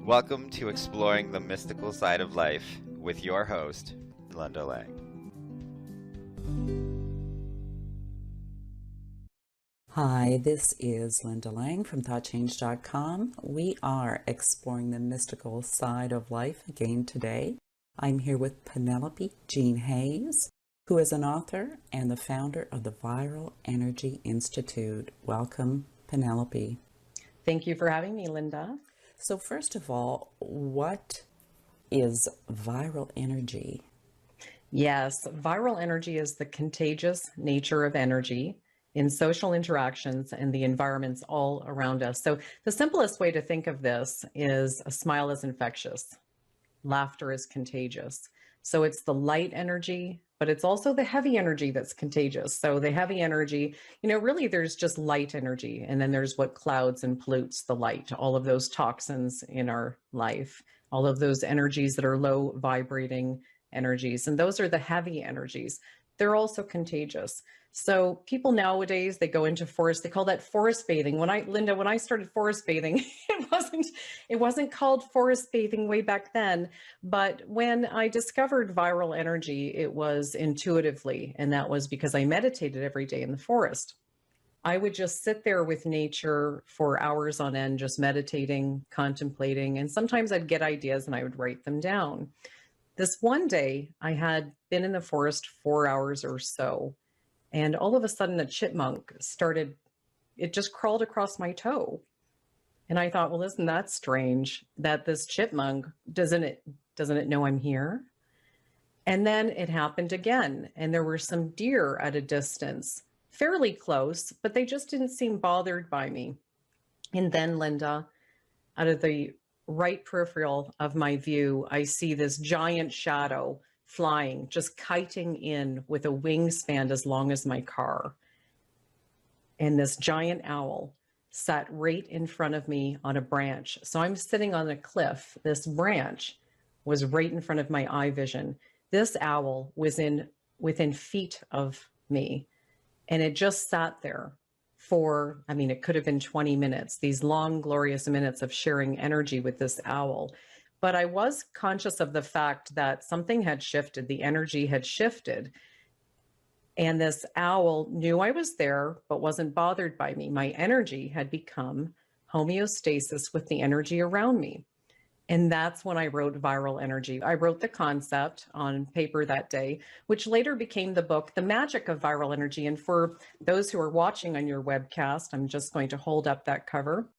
Welcome to Exploring the Mystical Side of Life with your host, Linda Lang. Hi, this is Linda Lang from ThoughtChange.com. We are exploring the mystical side of life again today. I'm here with Penelope Jean Hayes, who is an author and the founder of the Viral Energy Institute. Welcome, Penelope. Thank you for having me, Linda. So first of all, what is viral energy? Yes, viral energy is the contagious nature of energy in social interactions and the environments all around us. So the simplest way to think of this is a smile is infectious. Laughter is contagious. So it's the light energy, but it's also the heavy energy that's contagious. So the heavy energy, really there's just light energy. And then there's what clouds and pollutes the light, all of those toxins in our life, all of those energies that are low vibrating energies. And those are the heavy energies. They're also contagious. So people nowadays, they go into forest, they call that forest bathing. When I started forest bathing, it wasn't called forest bathing way back then. But when I discovered viral energy, it was intuitively, and that was because I meditated every day in the forest. I would just sit there with nature for hours on end, just meditating, contemplating, and sometimes I'd get ideas and I would write them down. This one day, I had been in the forest 4 hours or so, and all of a sudden a chipmunk it just crawled across my toe. And I thought, well, isn't that strange that this chipmunk, doesn't it know I'm here? And then it happened again. And there were some deer at a distance, fairly close, but they just didn't seem bothered by me. And then, Linda, out of the right peripheral of my view, I see this giant shadow flying, just kiting in with a wingspan as long as my car. And this giant owl sat right in front of me on a branch. So I'm sitting on a cliff. This branch was right in front of my eye vision. This owl was within feet of me, and it just sat there for, it could have been 20 minutes, these long, glorious minutes of sharing energy with this owl. But I was conscious of the fact that something had shifted, the energy had shifted. And this owl knew I was there, but wasn't bothered by me. My energy had become homeostasis with the energy around me. And that's when I wrote Viral Energy. I wrote the concept on paper that day, which later became the book, The Magic of Viral Energy. And for those who are watching on your webcast, I'm just going to hold up that cover.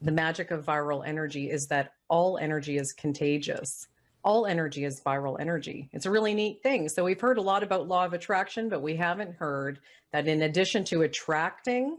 The magic of viral energy is that all energy is contagious. All energy is viral energy. It's a really neat thing. So we've heard a lot about law of attraction, but we haven't heard that in addition to attracting,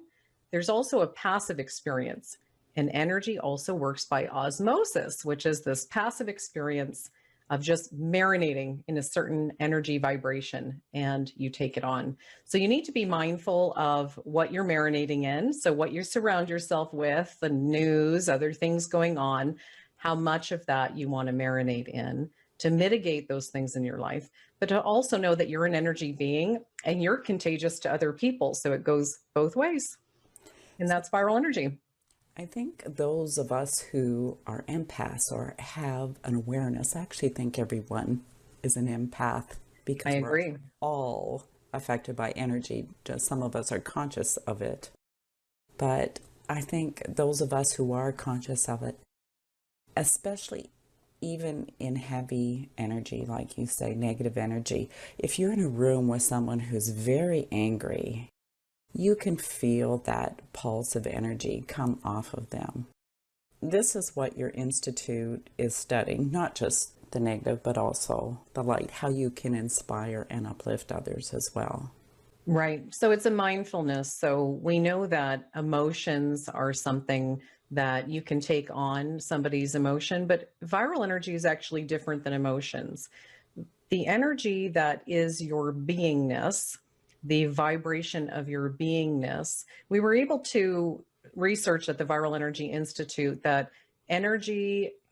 there's also a passive experience. And energy also works by osmosis, which is this passive experience of just marinating in a certain energy vibration, and you take it on. So you need to be mindful of what you're marinating in. So what you surround yourself with, the news, other things going on, how much of that you want to marinate in to mitigate those things in your life, but to also know that you're an energy being and you're contagious to other people. So it goes both ways. And that's viral energy. I think those of us who are empaths or have an awareness, I actually think everyone is an empath because I agree. We're all affected by energy. Just some of us are conscious of it. But I think those of us who are conscious of it, especially even in heavy energy, like you say, negative energy, if you're in a room with someone who's very angry, you can feel that pulse of energy come off of them. This is what your institute is studying, not just the negative, but also the light, how you can inspire and uplift others as well. Right. So it's a mindfulness. So we know that emotions are something that you can take on somebody's emotion, but viral energy is actually different than emotions. The energy that is your beingness, the vibration of your beingness, we were able to research at the Viral Energy Institute that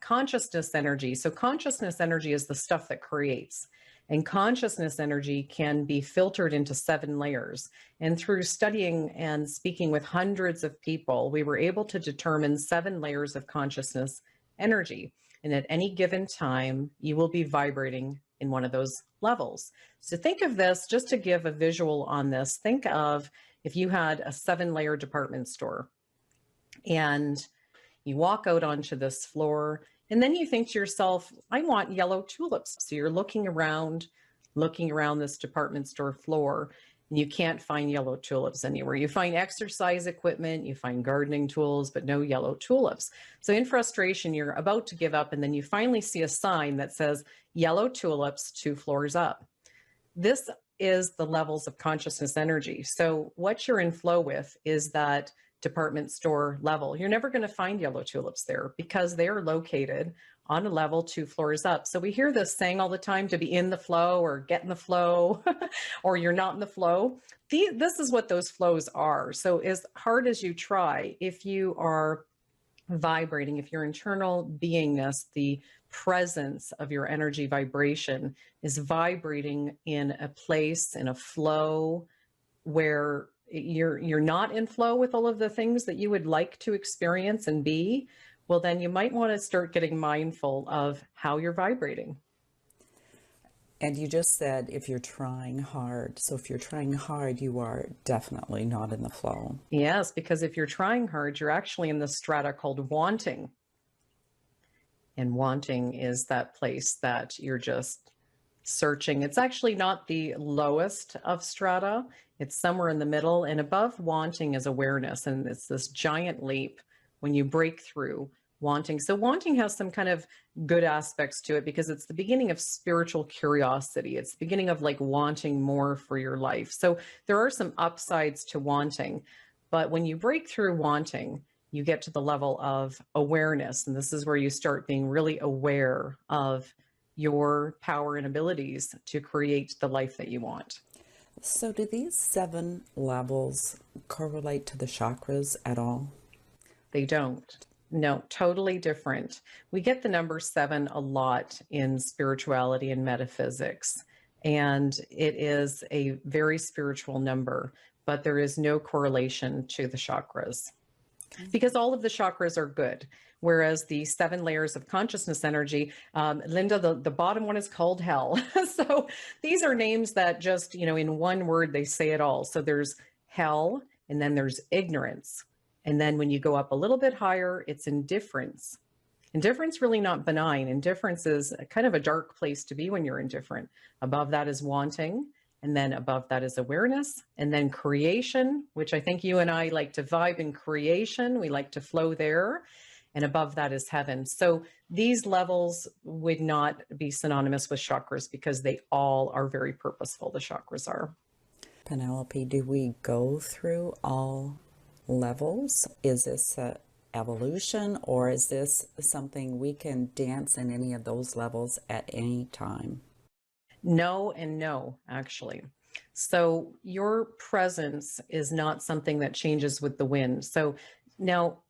consciousness energy, so consciousness energy is the stuff that creates. And consciousness energy can be filtered into 7 layers. And through studying and speaking with hundreds of people, we were able to determine 7 layers of consciousness energy. And at any given time, you will be vibrating in one of those levels. So think of this, just to give a visual on this, think of if you had a 7-layer department store and you walk out onto this floor and then you think to yourself, I want yellow tulips. So you're looking around this department store floor, and you can't find yellow tulips anywhere. You find exercise equipment, you find gardening tools, but no yellow tulips. So in frustration, you're about to give up, and then you finally see a sign that says yellow tulips 2 floors up. This is the levels of consciousness energy. So what you're in flow with is that department store level. You're never going to find yellow tulips there because they are located on a level 2 floors up. So we hear this saying all the time, to be in the flow or get in the flow or you're not in the flow. This is what those flows are. So as hard as you try, if you are vibrating, if your internal beingness, the presence of your energy vibration is vibrating in a place, in a flow where you're not in flow with all of the things that you would like to experience and be, well, then you might want to start getting mindful of how you're vibrating. And you just said if you're trying hard. So if you're trying hard, you are definitely not in the flow. Yes, because if you're trying hard, you're actually in the strata called wanting. And wanting is that place that you're just searching. It's actually not the lowest of strata. It's somewhere in the middle, and above wanting is awareness. And it's this giant leap when you break through wanting. So wanting has some kind of good aspects to it because it's the beginning of spiritual curiosity. It's the beginning of like wanting more for your life. So there are some upsides to wanting, but when you break through wanting, you get to the level of awareness. And this is where you start being really aware of your power and abilities to create the life that you want. So do these 7 levels correlate to the chakras at all? They don't. No, totally different. We get the number 7 a lot in spirituality and metaphysics, and it is a very spiritual number, but there is no correlation to the chakras because all of the chakras are good. Whereas the 7 layers of consciousness energy, Linda, the bottom one is called hell. So these are names that just, in one word, they say it all. So there's hell, and then there's ignorance. And then when you go up a little bit higher, it's indifference. Indifference really not benign. Indifference is kind of a dark place to be when you're indifferent. Above that is wanting. And then above that is awareness. And then creation, which I think you and I like to vibe in creation. We like to flow there. And above that is heaven. So these levels would not be synonymous with chakras because they all are very purposeful. The chakras are. Penelope, do we go through all levels? Is this a evolution, or is this something we can dance in any of those levels at any time? No and no, actually. So your presence is not something that changes with the wind. So now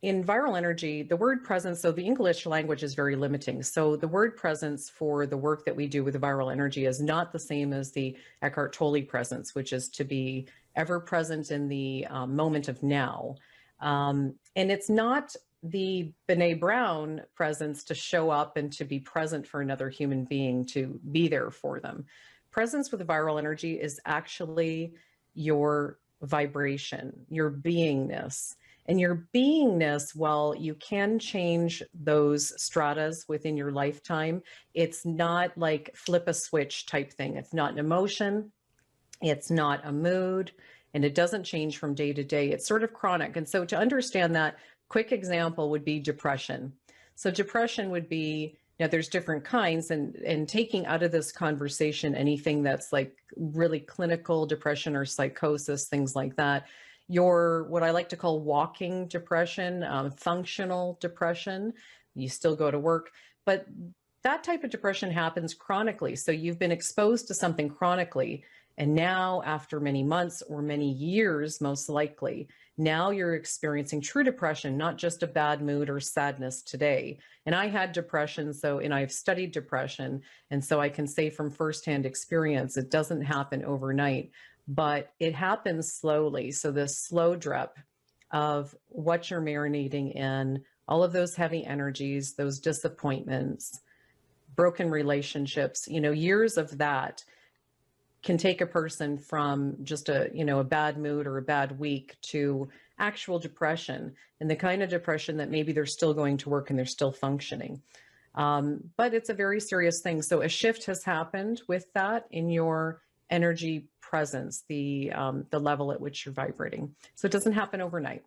in viral energy, the word presence, so the English language is very limiting. So the word presence for the work that we do with viral energy is not the same as the Eckhart Tolle presence, which is to be ever present in the moment of now. And it's not the Brené Brown presence to show up and to be present for another human being, to be there for them. Presence with viral energy is actually your vibration, your beingness. And your beingness, while you can change those stratas within your lifetime, it's not like flip a switch type thing. It's not an emotion. It's not a mood, and it doesn't change from day to day. It's sort of chronic. And so to understand that, quick example would be depression. So depression would be, now there's different kinds, and taking out of this conversation anything that's like really clinical depression or psychosis, things like that. Your, what I like to call walking depression, functional depression, you still go to work, but that type of depression happens chronically. So you've been exposed to something chronically. And now after many months or many years, most likely, now you're experiencing true depression, not just a bad mood or sadness today. And I had depression, and I've studied depression. And so I can say from firsthand experience, it doesn't happen overnight, but it happens slowly. So this slow drip of what you're marinating in, all of those heavy energies, those disappointments, broken relationships, years of that can take a person from just a bad mood or a bad week to actual depression, and the kind of depression that maybe they're still going to work and they're still functioning. But it's a very serious thing. So a shift has happened with that in your energy presence, the level at which you're vibrating. So it doesn't happen overnight.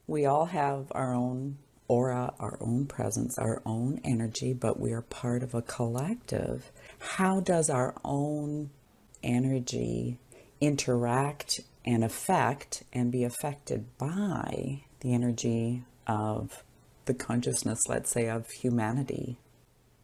We all have our own aura, our own presence, our own energy, but we are part of a collective. How does our own energy interact and affect and be affected by the energy of the consciousness, let's say, of humanity?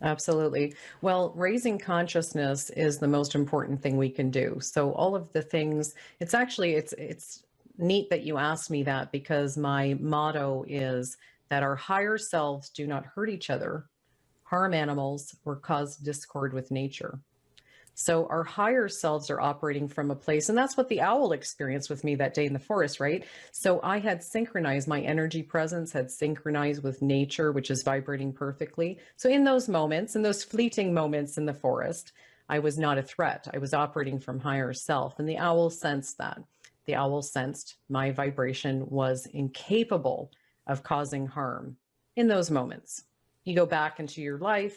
Absolutely. Well, raising consciousness is the most important thing we can do. So all of the things, it's neat that you asked me that, because my motto is that our higher selves do not hurt each other, harm animals, or cause discord with nature. So our higher selves are operating from a place, and that's what the owl experienced with me that day in the forest, right? So I had synchronized, my energy presence had synchronized with nature, which is vibrating perfectly. So in those moments, in those fleeting moments in the forest, I was not a threat. I was operating from higher self, and the owl sensed that. The owl sensed my vibration was incapable of causing harm in those moments. You go back into your life,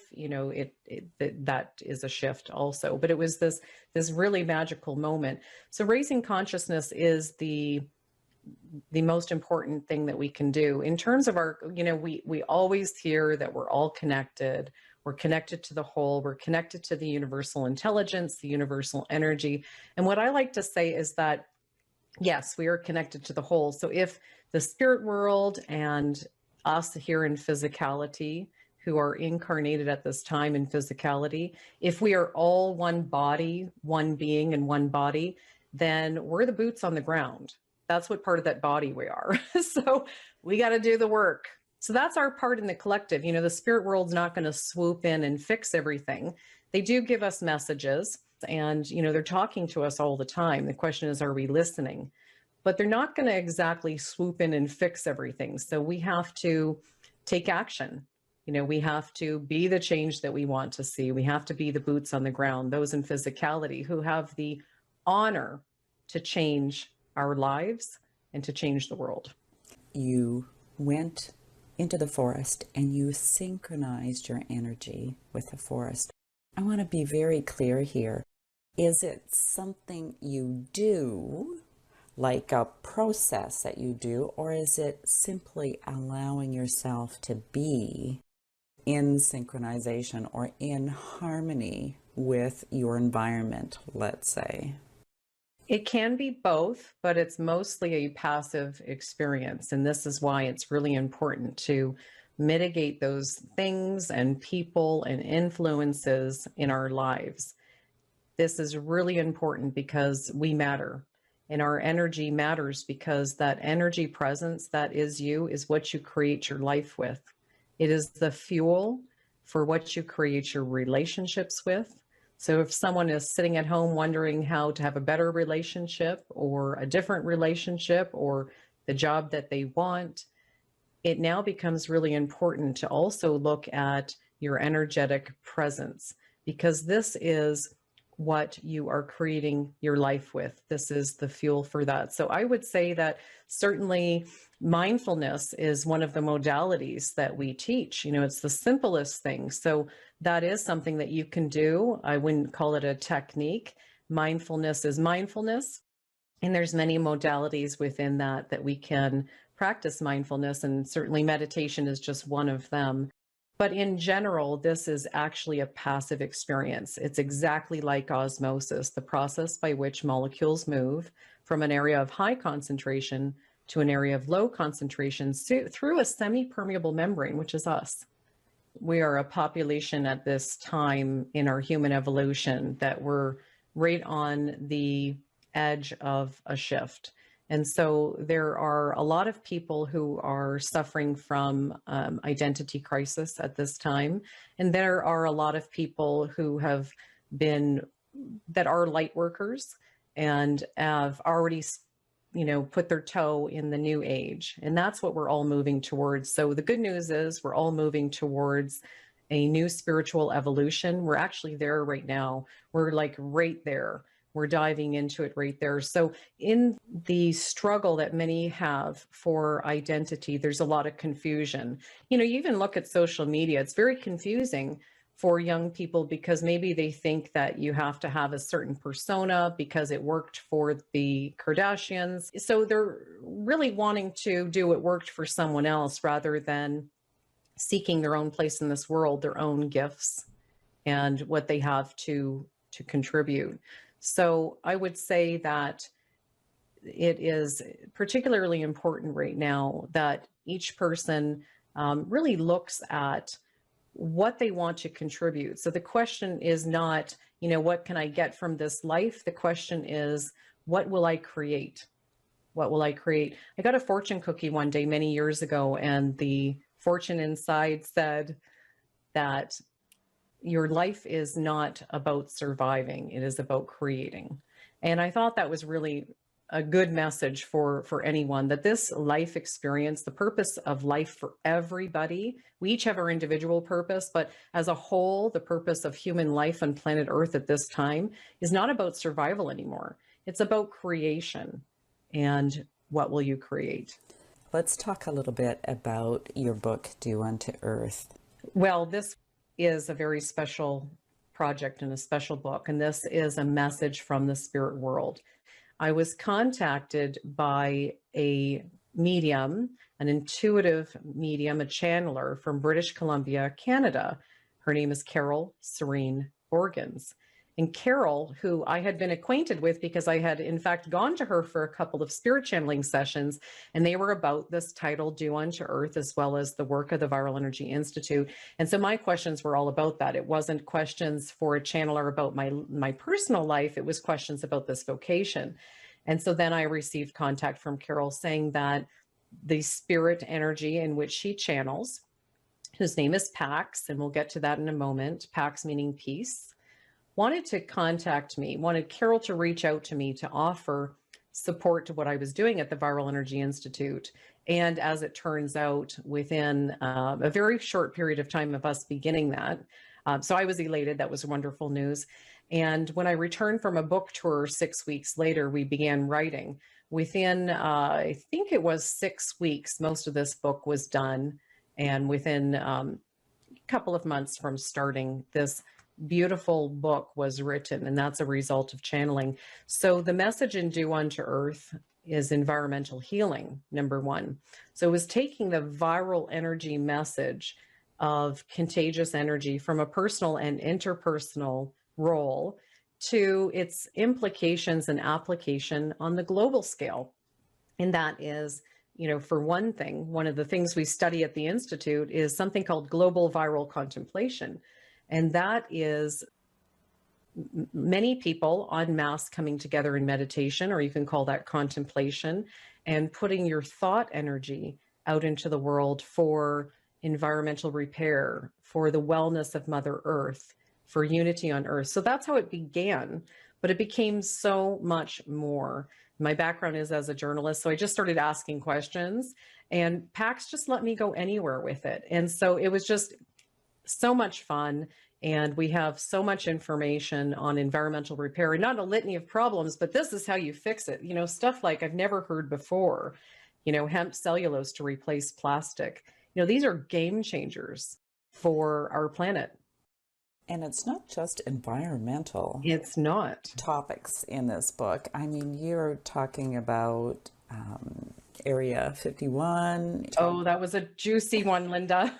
that is a shift also. But it was this really magical moment. So raising consciousness is the most important thing that we can do in terms of our, we always hear that we're all connected. We're connected to the whole. We're connected to the universal intelligence, the universal energy. And what I like to say is that, yes, we are connected to the whole. So if the spirit world and us here in physicality, who are incarnated at this time in physicality, if we are all one body, one being and one body, then we're the boots on the ground. That's what part of that body we are. So we got to do the work. So that's our part in the collective. The spirit world's not going to swoop in and fix everything. They do give us messages, and, they're talking to us all the time. The question is, are we listening? But they're not going to exactly swoop in and fix everything. So we have to take action. We have to be the change that we want to see. We have to be the boots on the ground, those in physicality who have the honor to change our lives and to change the world. You went into the forest and you synchronized your energy with the forest. I want to be very clear here. Is it something you do, like a process that you do, or is it simply allowing yourself to be in synchronization or in harmony with your environment, let's say? It can be both, but it's mostly a passive experience. And this is why it's really important to mitigate those things and people and influences in our lives. This is really important because we matter, and our energy matters, because that energy presence that is you is what you create your life with. It is the fuel for what you create your relationships with. So if someone is sitting at home wondering how to have a better relationship or a different relationship or the job that they want, it now becomes really important to also look at your energetic presence, because this is what you are creating your life with. This is the fuel for that. So I would say that certainly mindfulness is one of the modalities that we teach. It's the simplest thing. So that is something that you can do. I wouldn't call it a technique. Mindfulness is mindfulness. And there's many modalities within that we can practice mindfulness. And certainly meditation is just one of them. But in general, this is actually a passive experience. It's exactly like osmosis, the process by which molecules move from an area of high concentration to an area of low concentration through a semi-permeable membrane, which is us. We are a population at this time in our human evolution that we're right on the edge of a shift. And so there are a lot of people who are suffering from identity crisis at this time. And there are a lot of people who that are light workers and have already, put their toe in the new age. And that's what we're all moving towards. So the good news is we're all moving towards a new spiritual evolution. We're actually there right now. We're like right there. We're diving into it right there. So in the struggle that many have for identity, there's a lot of confusion. You even look at social media, it's very confusing for young people because maybe they think that you have to have a certain persona because it worked for the Kardashians. So they're really wanting to do what worked for someone else rather than seeking their own place in this world, their own gifts and what they have to contribute. So I would say that it is particularly important right now that each person really looks at what they want to contribute. So the question is not, what can I get from this life? The question is, what will I create? What will I create? I got a fortune cookie one day many years ago, and the fortune inside said that your life is not about surviving, it is about creating. And I thought that was really a good message for anyone, that this life experience, the purpose of life for everybody, we each have our individual purpose, but as a whole, the purpose of human life on planet Earth at this time is not about survival anymore. It's about creation. And what will you create? Let's talk a little bit about your book, Do Unto Earth. Well, this is a very special project and a special book, and this is a message from the spirit world. I was contacted by a medium, an intuitive medium, a channeler from British Columbia, Canada. Her name is Carol Serene Borgens. And Carol, who I had been acquainted with because I had in fact gone to her for a couple of spirit channeling sessions, and they were about this title, Do Unto Earth, as well as the work of the Viral Energy Institute. And so my questions were all about that. It wasn't questions for a channeler about my personal life. It was questions about this vocation. And so then I received contact from Carol saying that the spirit energy in which she channels, whose name is Pax, and we'll get to that in a moment, Pax meaning peace, wanted to contact me, wanted Carol to reach out to me to offer support to what I was doing at the Viral Energy Institute. And as it turns out, within a very short period of time of us beginning that, so I was elated. That was wonderful news. And when I returned from a book tour 6 weeks later, we began writing. Within, I think it was 6 weeks, most of this book was done. And within a couple of months from starting, this beautiful book was written, and that's a result of channeling. So the message in Do Unto Earth is environmental healing, number one. So it was taking the viral energy message of contagious energy from a personal and interpersonal role to its implications and application on the global scale. And that is, for one thing, one of the things we study at the Institute is something called global viral contemplation. And that is many people en masse coming together in meditation, or you can call that contemplation, and putting your thought energy out into the world for environmental repair, for the wellness of Mother Earth, for unity on Earth. So that's how it began, but it became so much more. My background is as a journalist, so I just started asking questions, and Pax just let me go anywhere with it. And so it was just so much fun. And we have so much information on environmental repair, and not a litany of problems, but this is how you fix it. Stuff like I've never heard before, hemp cellulose to replace plastic. These are game changers for our planet. And it's not just environmental. It's not. Topics in this book. I mean, you're talking about Area 51. Oh, that was a juicy one, Linda.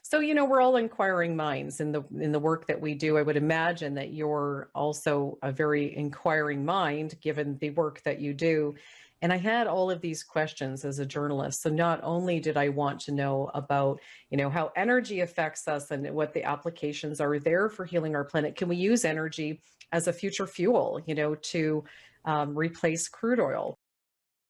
So, we're all inquiring minds in the work that we do. I would imagine that you're also a very inquiring mind, given the work that you do. And I had all of these questions as a journalist. So not only did I want to know about, how energy affects us and what the applications are there for healing our planet. Can we use energy as a future fuel, to replace crude oil?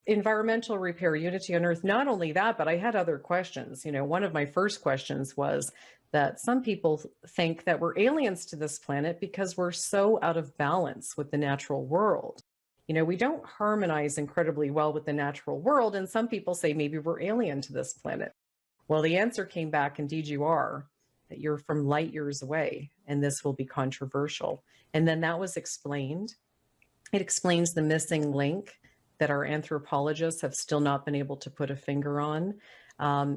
Environmental repair, unity on Earth. Not only that, but I had other questions. One of my first questions was that some people think that we're aliens to this planet because we're so out of balance with the natural world. we don't harmonize incredibly well with the natural world. And some people say maybe we're alien to this planet. Well, the answer came back, indeed you are, that you're from light years away, and this will be controversial. And then that was explained. It explains the missing link that our anthropologists have still not been able to put a finger on.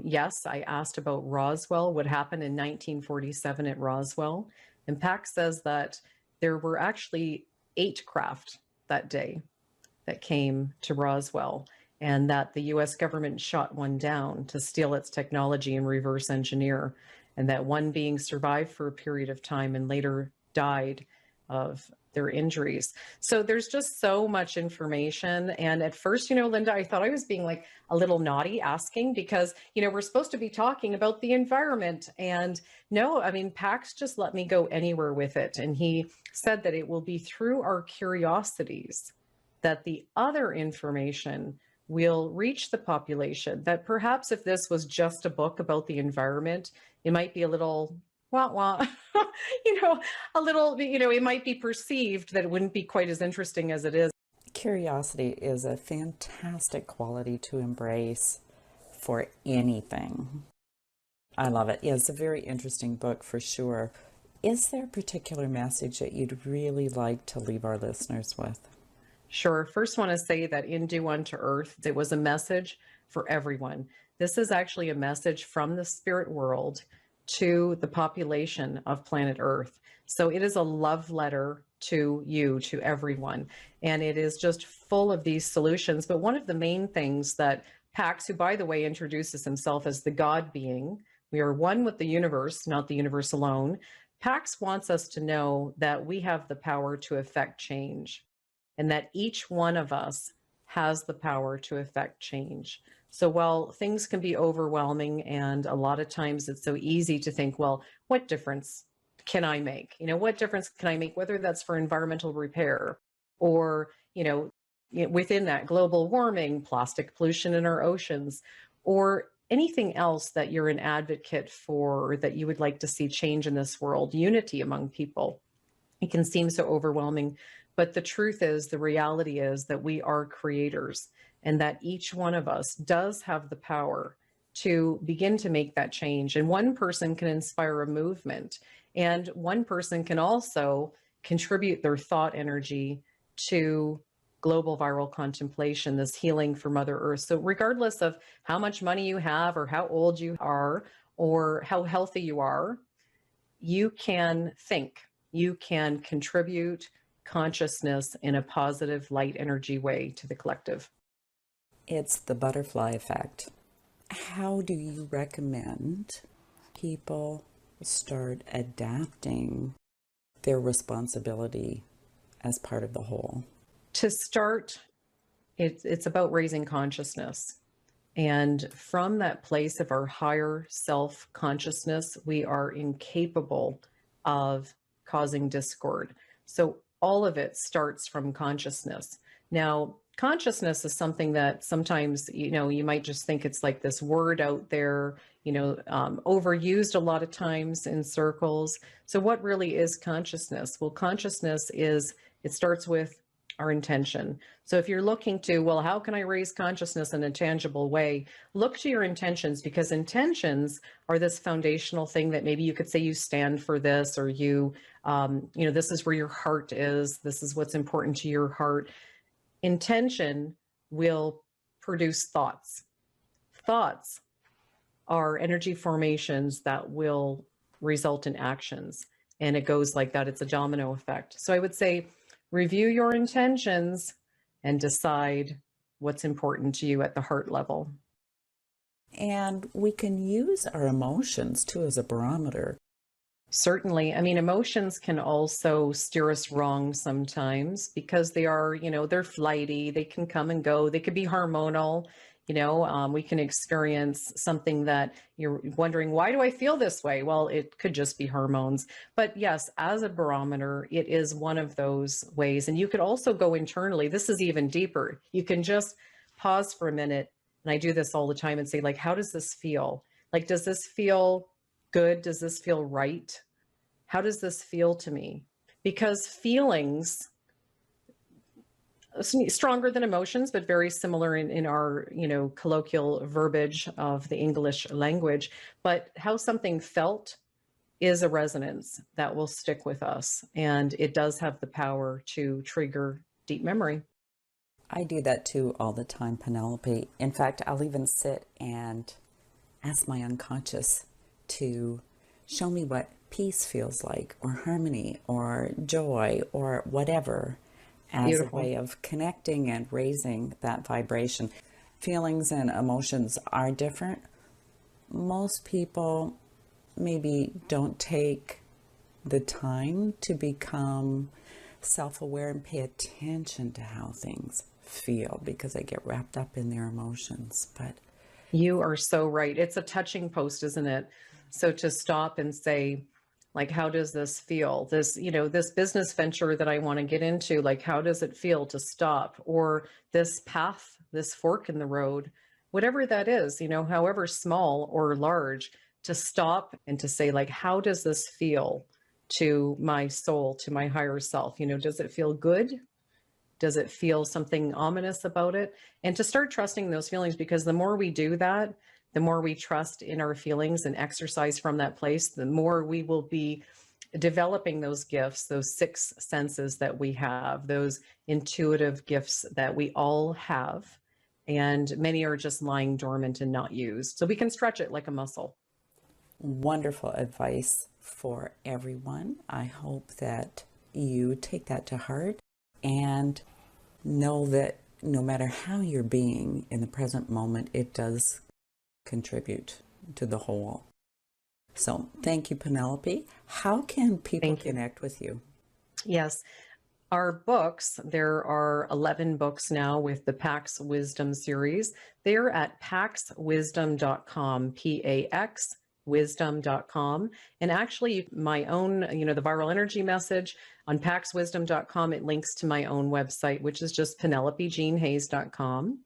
Yes, I asked about Roswell, what happened in 1947 at Roswell. And PAC says that there were actually 8 craft that day that came to Roswell, and that the US government shot one down to steal its technology and reverse engineer, and that one being survived for a period of time and later died of their injuries. So there's just so much information. And at first, Linda, I thought I was being like a little naughty asking because, we're supposed to be talking about the environment. And no, I mean, PAX just let me go anywhere with it. And he said that it will be through our curiosities that the other information will reach the population. That perhaps if this was just a book about the environment, it might be a little wah wah, a little, it might be perceived that it wouldn't be quite as interesting as it is. Curiosity is a fantastic quality to embrace for anything. I love it. Yeah, it's a very interesting book for sure. Is there a particular message that you'd really like to leave our listeners with? Sure. First, want to say that in Do Unto Earth, it was a message for everyone. This is actually a message from the spirit world to the population of planet Earth. So it is a love letter to you, to everyone. And it is just full of these solutions. But one of the main things that Pax, who by the way introduces himself as the God being, we are one with the universe, not the universe alone. Pax wants us to know that we have the power to affect change, and that each one of us has the power to affect change. So while things can be overwhelming, and a lot of times it's so easy to think, well, what difference can I make? What difference can I make, whether that's for environmental repair or, within that global warming, plastic pollution in our oceans, or anything else that you're an advocate for, or that you would like to see change in this world, unity among people. It can seem so overwhelming, but the truth is, the reality is that we are creators, and that each one of us does have the power to begin to make that change. And one person can inspire a movement, and one person can also contribute their thought energy to global viral contemplation, this healing for Mother Earth. So regardless of how much money you have, or how old you are, or how healthy you are, you can think, you can contribute consciousness in a positive light energy way to the collective. It's the butterfly effect. How do you recommend people start adapting their responsibility as part of the whole? To start, it's about raising consciousness. And from that place of our higher self consciousness, we are incapable of causing discord. So all of it starts from consciousness. Now, consciousness is something that sometimes, you might just think it's like this word out there, overused a lot of times in circles. So what really is consciousness? Well, consciousness it starts with our intention. So if you're looking to, well, how can I raise consciousness in a tangible way? Look to your intentions, because intentions are this foundational thing that maybe you could say you stand for this, or this is where your heart is. This is what's important to your heart. Intention will produce thoughts. Thoughts are energy formations that will result in actions. And it goes like that. It's a domino effect. So I would say, review your intentions and decide what's important to you at the heart level. And we can use our emotions too as a barometer. Certainly. I mean, emotions can also steer us wrong sometimes, because they are, they're flighty. They can come and go. They could be hormonal. We can experience something that you're wondering, why do I feel this way? Well, it could just be hormones. But yes, as a barometer, it is one of those ways. And you could also go internally. This is even deeper. You can just pause for a minute. And I do this all the time and say, like, how does this feel? Like, does this feel good? Does this feel right? How does this feel to me? Because feelings, stronger than emotions, but very similar in our, colloquial verbiage of the English language. But how something felt is a resonance that will stick with us. And it does have the power to trigger deep memory. I do that too all the time, Penelope. In fact, I'll even sit and ask my unconscious to show me what peace feels like, or harmony, or joy, or whatever, as Beautiful. a way of connecting and raising that vibration. Feelings and emotions are different. Most people maybe don't take the time to become self-aware and pay attention to how things feel because they get wrapped up in their emotions. But You are so right. It's a touching post, isn't it? So to stop and say, like, how does this feel? This business venture that I want to get into, like, how does it feel to stop? Or this path, this fork in the road, whatever that is, however small or large, to stop and to say, like, how does this feel to my soul, to my higher self? Does it feel good? Does it feel something ominous about it? And to start trusting those feelings, because the more we do that, the more we trust in our feelings and exercise from that place, the more we will be developing those gifts, those six senses that we have, those intuitive gifts that we all have. And many are just lying dormant and not used. So we can stretch it like a muscle. wonderful advice for everyone. I hope that you take that to heart and know that no matter how you're being in the present moment, it does contribute to the whole. So thank you, Penelope. How can people Thank you. connect with you? Yes. Our books, there are 11 books now with the Pax Wisdom series. They're at paxwisdom.com, P-A-X wisdom.com. And actually my own, the viral energy message on paxwisdom.com, it links to my own website, which is just penelopejeanhayes.com.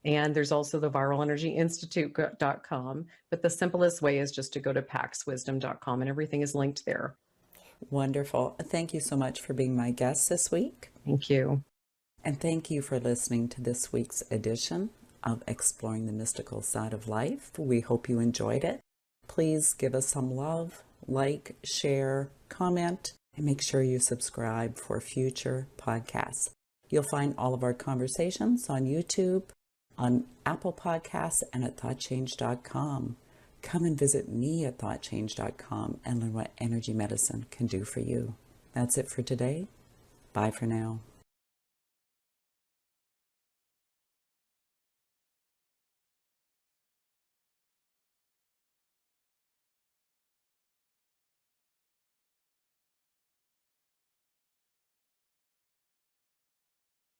And there's also the Viral Energy Institute.com. But the simplest way is just to go to paxwisdom.com and everything is linked there. Wonderful. Thank you so much for being my guest this week. Thank you. And thank you for listening to this week's edition of Exploring the Mystical Side of Life. We hope you enjoyed it. Please give us some love, like, share, comment, and make sure you subscribe for future podcasts. You'll find all of our conversations on YouTube, on Apple Podcasts, and at thoughtchange.com. Come and visit me at thoughtchange.com and learn what energy medicine can do for you. That's it for today. Bye for now.